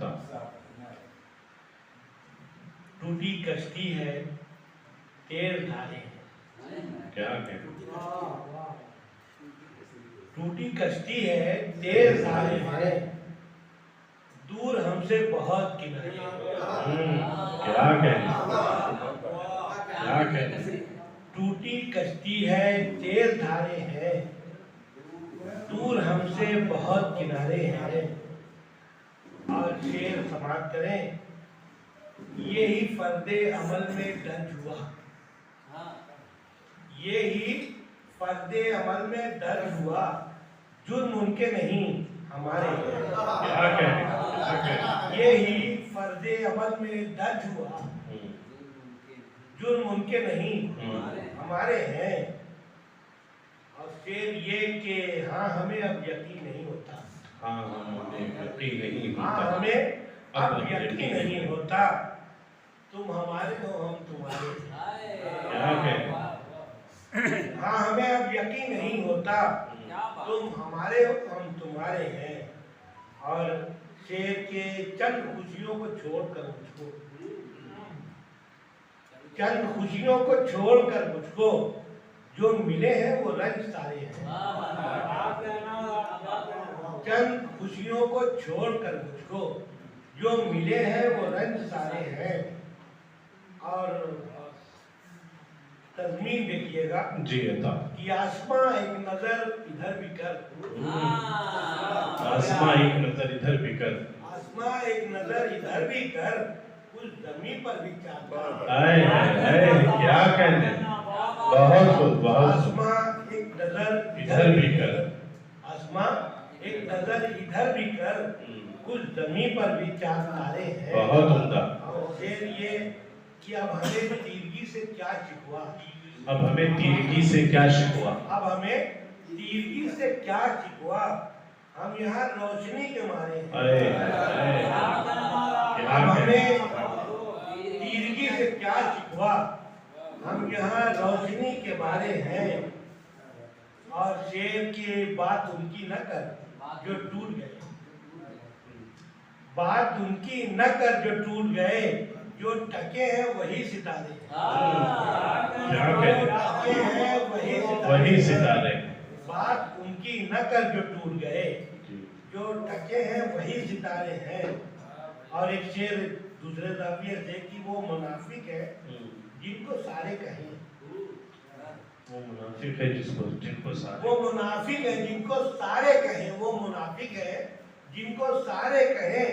होता। टूटी कश्ती है, तेर धारे हैं। क्या कहते? टूटी कश्ती है, तेर धारे हैं, दूर हमसे बहुत किनारे हैं। क्या कहते? क्या कहते? टूटी कश्ती है, तेर धारे हैं, दूर हमसे बहुत किनारे हैं। और शेर समाप्त करें, ये ही फर्दे अमल में दर्ज हुआ, ये ही फर्दे अमल में दर्ज हुआ, जुर्म उनके नहीं हमारे हैं। क्या कहते? ये ही फर्दे अमल में दर्ज हुआ, जुर्म उनके नहीं हमारे हैं। और शेर ये कि हाँ हमें अब यकीन नहीं होता, हाँ हमें यकीन नहीं हाँ होता। हमें अब यकीन नहीं होता, तुम हमारे हो हम तुम्हारे। क्या कहते? हाँ हमें अब यकीन नहीं होता, तुम हमारे हो हम तुम्हारे हैं। और शेर के चंद खुशियों को छोड़कर मुझको, चंद खुशियों को छोड़कर मुझको, जो मिले हैं वो रंज सारे हैं। चंद खुशियों को छोड़कर मुझको, जो मिले हैं वो रंज सारे हैं। और तज़मीन देखिएगा जी अता। कि आसमां एक नजर इधर भी कर, आसमां एक नजर इधर भी कर, आसमां एक नजर इधर भी कर, उस जमीन पर भी चांद कर। आए आए क्या कहते? बहुत खूब, बहुत खूब। आसमां एक नजर इधर भी कर, आसमां एक नजर इधर भी कर, उस जमीन पर भी चांद तारे हैं। बहुत उम्दा। और शेर ये कि अब हमें तीरगी से क्या शिकवा, अब हमें तीरगी से क्या शिकवा, अब हमें तीरगी से क्या शिकवा, हम यहाँ रोशनी के मारे हैं। आए आए क्या अब कहते? हमें तीरगी से क्या शिकवा, हम यहाँ रोशनी के मारे हैं। और शेर की बात उनकी न कर जो टूट गए, बात उनकी न कर जो टूट गए, जो टके हैं वही सितारे, क्या कहते? टके हैं वही सितारे। बात उनकी न कर जो टूट गए, जो टके हैं वही सितारे हैं। और एक शेर दूसरे जाविये से कि वो मुनाफिक है जिनको सारे कहें, वो मुनाफिक है जिनको सारे, वो मुनाफिक है जिनको सारे कहें, वो मुनाफिक है जिनको सारे कहें।